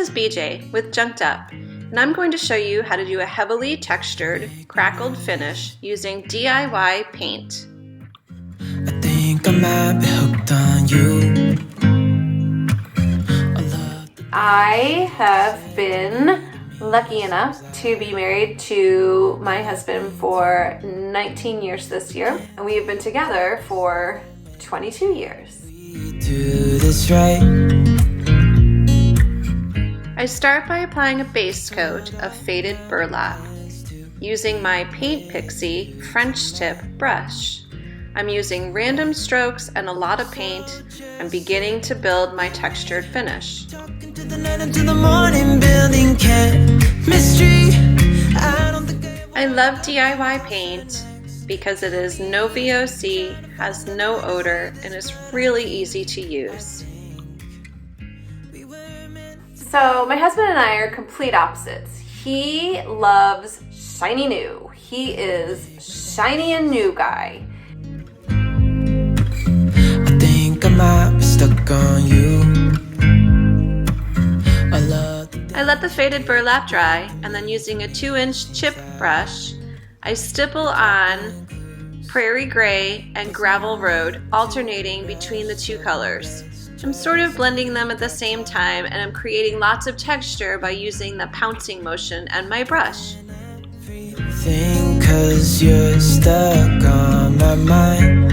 is BJ with Junked Up, and I'm going to show you how to do a heavily textured, crackled finish using DIY paint. I think I might be hooked on you. I have been lucky enough to be married to my husband for 19 years this year, and we have been together for 22 years. Do this right. I start by applying a base coat of faded burlap using my Paint Pixie French tip brush. I'm using random strokes and a lot of paint. I'm beginning to build my textured finish. I love DIY paint because it is no VOC, has no odor, and is really easy to use. So my husband and I are complete opposites. He loves shiny new. He is shiny and new guy. I think I might be stuck on you. I let the faded burlap dry, and then using a 2-inch chip brush, I stipple on prairie gray and gravel road, alternating between the two colors. I'm sort of blending them at the same time, and I'm creating lots of texture by using the pouncing motion and my brush. Cause you're stuck on my mind.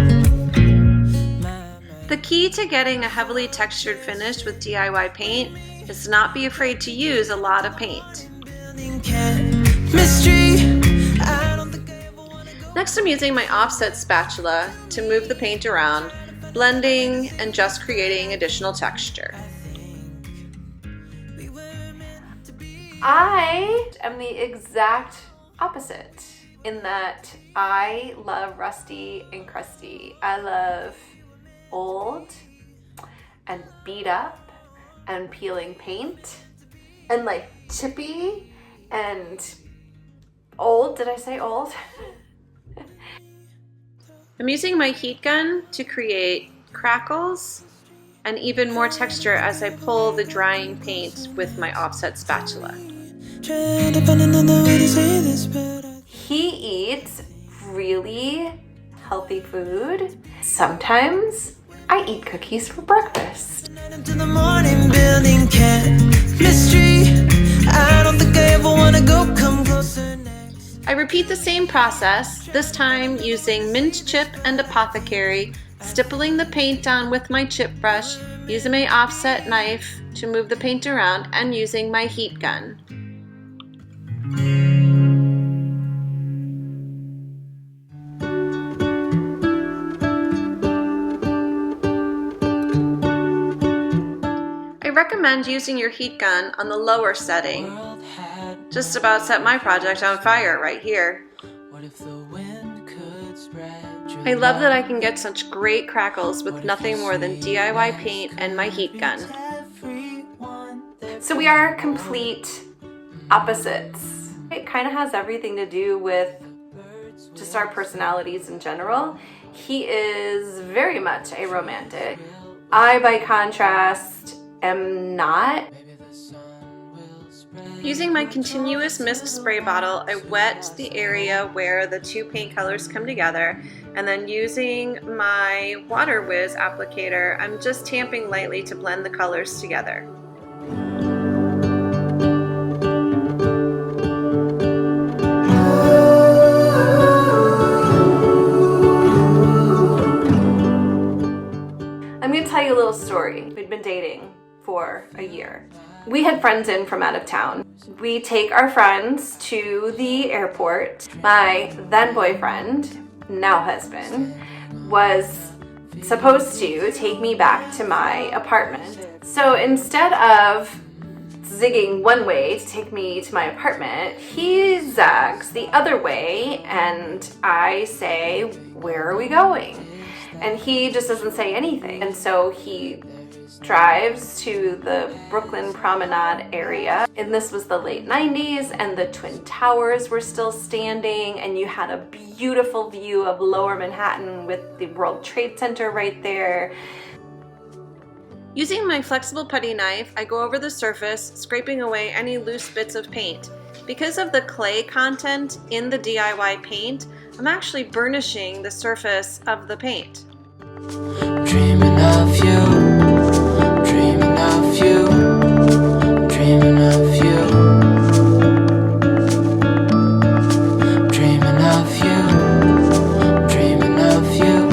The key to getting a heavily textured finish with DIY paint is to not be afraid to use a lot of paint. Next, I'm using my offset spatula to move the paint around, blending and just creating additional texture. I am the exact opposite in that I love rusty and crusty. I love old and beat up and peeling paint and like chippy and old. Did I say old? I'm using my heat gun to create crackles and even more texture as I pull the drying paint with my offset spatula. He eats really healthy food. Sometimes I eat cookies for breakfast. I repeat the same process, this time using mint chip and apothecary, stippling the paint on with my chip brush, using my offset knife to move the paint around, and using my heat gun. I recommend using your heat gun on the lower setting. Just about set my project on fire right here. I love that I can get such great crackles with nothing more than DIY paint and my heat gun. So we are complete opposites. It kind of has everything to do with just our personalities in general. He is very much a romantic. I, by contrast, am not. Using my continuous mist spray bottle, I wet the area where the two paint colors come together, and then using my Water Whiz applicator, I'm just tamping lightly to blend the colors together. I'm going to tell you a little story. We'd been dating for a year. We had friends in from out of town. We take our friends to the airport. My then boyfriend, now husband, was supposed to take me back to my apartment. So instead of zigging one way to take me to my apartment, he zags the other way, and I say, "Where are we going?" And he just doesn't say anything. And so he drives to the Brooklyn Promenade area, and this was the late 90s, and the Twin Towers were still standing, and you had a beautiful view of Lower Manhattan with the World Trade Center right there. Using my flexible putty knife, I go over the surface, scraping away any loose bits of paint. Because of the clay content in the DIY paint, I'm actually burnishing the surface of the paint. Dreaming of you, dreaming of you, dreaming of you, dreaming of you, dreaming of you,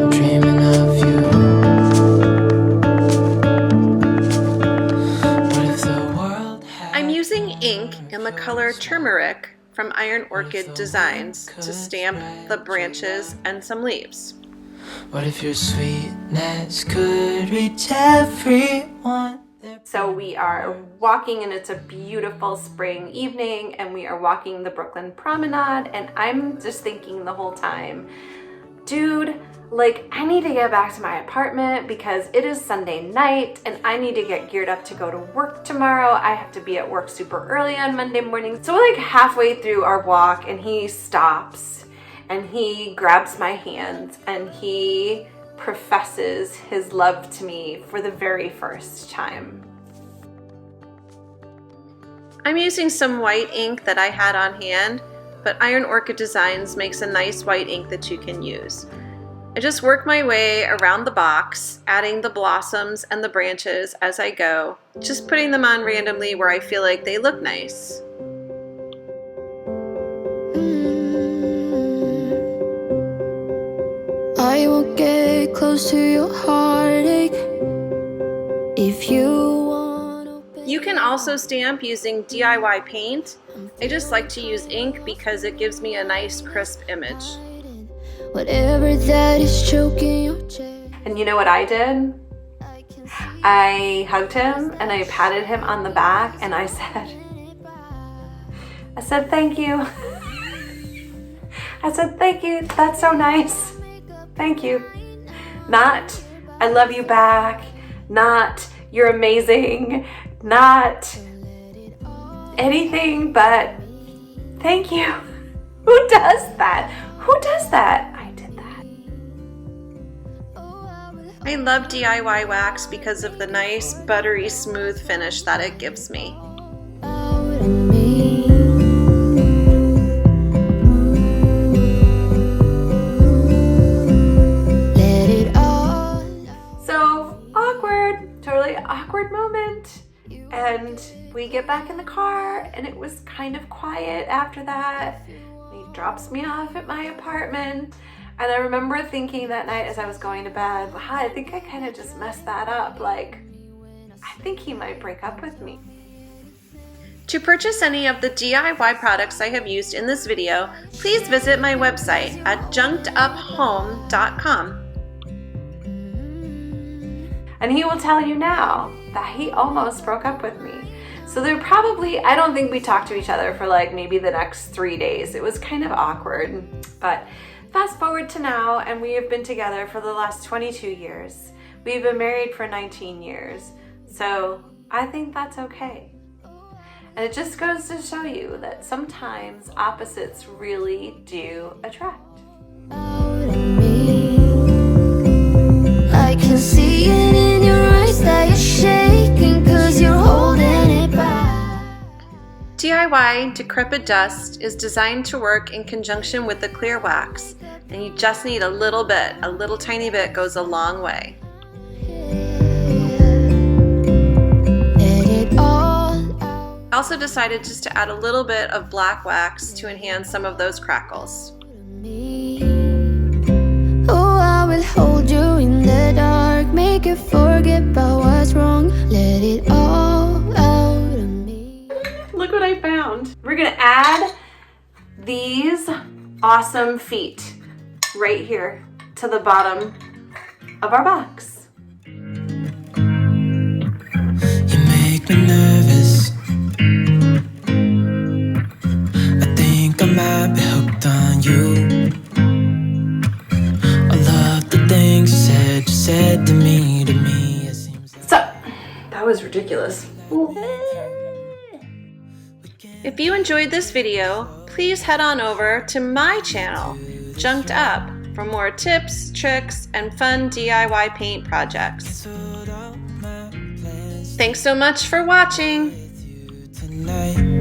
dreaming of you. What if the world had I'm using ink in the color turmeric from Iron Orchid Designs to stamp the branches and some leaves. What if your sweetness could reach everyone? So we are walking, and it's a beautiful spring evening, and we are walking the Brooklyn Promenade, and I'm just thinking the whole time, dude, like, I need to get back to my apartment because it is Sunday night and I need to get geared up to go to work tomorrow. I have to be at work super early on Monday morning. So we're like halfway through our walk and he stops and he grabs my hand and he professes his love to me for the very first time. I'm using some white ink that I had on hand, but Iron Orchid Designs makes a nice white ink that you can use. I just work my way around the box, adding the blossoms and the branches as I go, just putting them on randomly where I feel like they look nice. I won't get close to your heartache if you want. You can also stamp using DIY paint. I just like to use ink because it gives me a nice crisp image. Whatever that is choking your chest. And you know what I did? I hugged him and I patted him on the back and I said, thank you. I said, thank you, that's so nice. Thank you. Not, I love you back. Not, you're amazing. Not anything but thank you. Who does that? Who does that? I did that. I love DIY wax because of the nice, buttery, smooth finish that it gives me. So awkward, totally awkward moment. And we get back in the car and it was kind of quiet after that. He drops me off at my apartment. And I remember thinking that night as I was going to bed, wow, I think I kind of just messed that up. Like, I think he might break up with me. To purchase any of the DIY products I have used in this video, please visit my website at junkeduphome.com. And he will tell you now that he almost broke up with me. So there probably, I don't think we talked to each other for like maybe the next 3 days. It was kind of awkward, but fast forward to now and we have been together for the last 22 years. We've been married for 19 years. So I think that's okay. And it just goes to show you that sometimes opposites really do attract. I can see it in your eyes that you're shaking 'cause you're holding it back. DIY Decrepit Dust is designed to work in conjunction with the clear wax, and you just need a little bit. A little tiny bit goes a long way. I also decided just to add a little bit of black wax to enhance some of those crackles. Oh, I will hold you in the dark, make you forget about what's wrong, let it all out of me. Look what I found. We're gonna add these awesome feet right here to the bottom of our box. You make me nervous. I think I might be hooked on you. I love the things you said to me. It seems like So, that was ridiculous. If you enjoyed this video, please head on over to my channel, Junked Up, for more tips, tricks, and fun DIY paint projects. Thanks so much for watching. Tonight